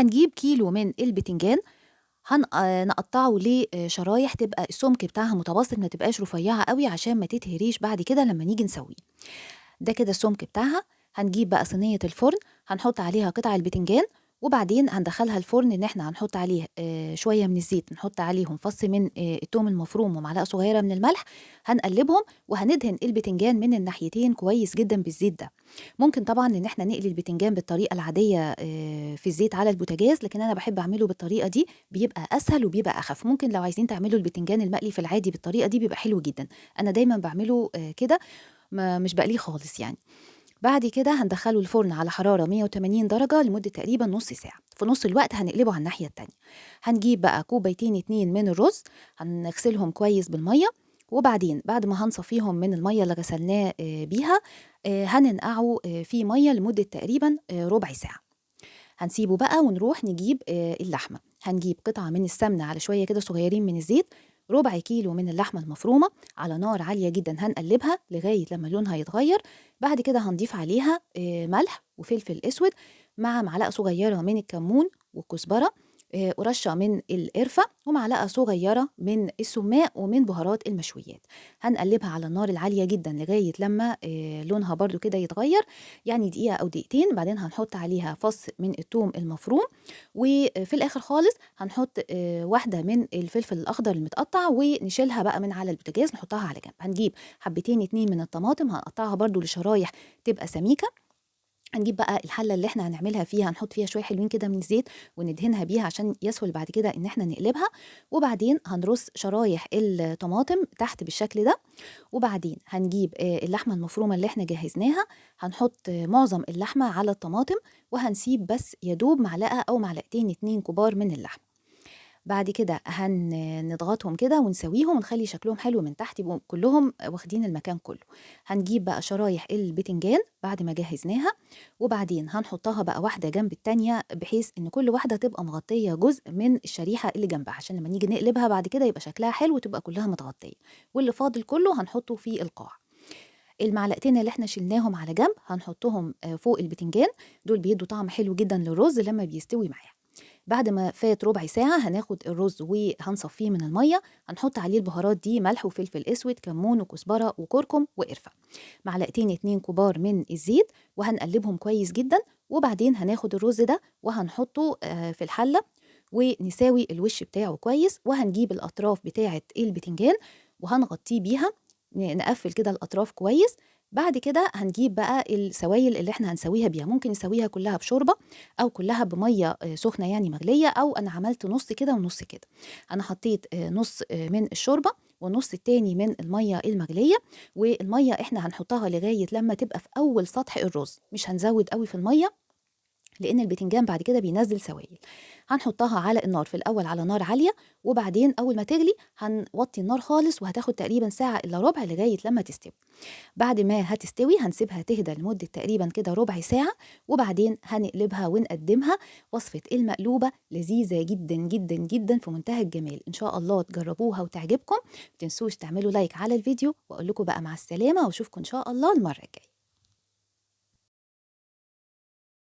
هنجيب كيلو من البتنجان نقطعه لشرايح تبقى السمك بتاعها متوسط، ما تبقاش رفيعة قوي عشان ما تتهريش بعد كده لما نيجي نسويه. ده كده السمك بتاعها. هنجيب بقى صينية الفرن، هنحط عليها قطع البتنجان، وبعدين هندخلها الفرن ان احنا هنحط عليه شوية من الزيت، نحط عليهم فص من التوم المفروم ومعلقة صغيرة من الملح. هنقلبهم وهندهن البتنجان من الناحيتين كويس جدا بالزيت ده. ممكن طبعا ان احنا نقلي البتنجان بالطريقة العادية في الزيت على البوتاجاز، لكن انا بحب اعمله بالطريقة دي، بيبقى اسهل وبيبقى اخف. ممكن لو عايزين تعملوا البتنجان المقلي في العادي بالطريقة دي بيبقى حلو جدا. انا دايما بعمله كده، ما مش بقليه خالص يعني. بعد كده هندخله الفرن على حرارة 180 درجة لمدة تقريبا نص ساعة. في نص الوقت هنقلبه على الناحية التانية. هنجيب بقى كوبايتين 2 من الرز، هنغسلهم كويس بالمية، وبعدين بعد ما هنصفيهم من المية اللي غسلناه بيها هننقعه في مية لمدة تقريبا ربع ساعة. هنسيبه بقى ونروح نجيب اللحمة. هنجيب قطعة من السمنة على شوية كده صغيرين من الزيت، ربع كيلو من اللحمة المفرومة، على نار عالية جدا هنقلبها لغاية لما لونها يتغير. بعد كده هنضيف عليها ملح وفلفل اسود، مع معلقة صغيرة من الكمون والكزبرة، ورشة من القرفة، ومعلقة صغيرة من السماق ومن بهارات المشويات. هنقلبها على النار العالية جدا لغاية لما لونها برضو كده يتغير، يعني دقيقة أو دقيقتين. بعدين هنحط عليها فص من الثوم المفروم، وفي الآخر خالص هنحط واحدة من الفلفل الأخضر المتقطع، ونشيلها بقى من على البوتاجاز نحطها على جنب. هنجيب حبتين 2 من الطماطم، هنقطعها برضو لشرايح تبقى سميكة. هنجيب بقى الحلة اللي احنا هنعملها فيها، هنحط فيها شوية حلوين كده من الزيت وندهنها بيها عشان يسهل بعد كده ان احنا نقلبها. وبعدين هنرص شرايح الطماطم تحت بالشكل ده. وبعدين هنجيب اللحمة المفرومة اللي احنا جهزناها، هنحط معظم اللحمة على الطماطم، وهنسيب بس يدوب معلقة أو معلقتين 2 كبار من اللحمة. بعد كده هنضغطهم كده ونسويهم ونخلي شكلهم حلو من تحت، يبقوا كلهم واخدين المكان كله. هنجيب بقى شرايح البتنجان بعد ما جهزناها، وبعدين هنحطها بقى واحدة جنب التانية، بحيث ان كل واحدة تبقى مغطية جزء من الشريحة اللي جنبها، عشان لما نيجي نقلبها بعد كده يبقى شكلها حلو وتبقى كلها متغطية. واللي فاضل كله هنحطه في القاع. المعلقتين اللي احنا شلناهم على جنب هنحطهم فوق البتنجان، دول بيدوا طعم حلو جدا للرز لما بيستوي معاها. بعد ما فات ربع ساعة هناخد الرز وهنصفيه من المية، هنحط عليه البهارات دي: ملح وفلفل اسود، كمون وكزبرة وكركم وقرفة، معلقتين 2 كبار من الزيت، وهنقلبهم كويس جدا. وبعدين هناخد الرز ده وهنحطه في الحلة ونساوي الوش بتاعه كويس، وهنجيب الأطراف بتاعة البتنجان وهنغطيه بيها، نقفل كده الأطراف كويس. بعد كده هنجيب بقى السوائل اللي احنا هنسويها بيها، ممكن نسويها كلها بشوربة أو كلها بمية سخنة يعني مغلية، أو أنا عملت نص كده ونص كده. أنا حطيت نص من الشوربة والنص التاني من المية المغلية. والمية احنا هنحطها لغاية لما تبقى في أول سطح الرز، مش هنزود قوي في المية لأن البتنجان بعد كده بينزل سوائل. هنحطها على النار في الأول على نار عالية، وبعدين أول ما تغلي هنوطي النار خالص، وهتاخد تقريبا ساعة إلا ربع لغاية لما تستوي. بعد ما هتستوي هنسيبها تهدى لمدة تقريبا كده ربع ساعة، وبعدين هنقلبها ونقدمها. وصفة المقلوبة لذيذة جدا جدا جدا، في منتهى الجمال. إن شاء الله تجربوها وتعجبكم. متنسوش تعملوا لايك على الفيديو، وأقول لكم بقى مع السلامة، وأشوفكم إن شاء الله المرة الجاية.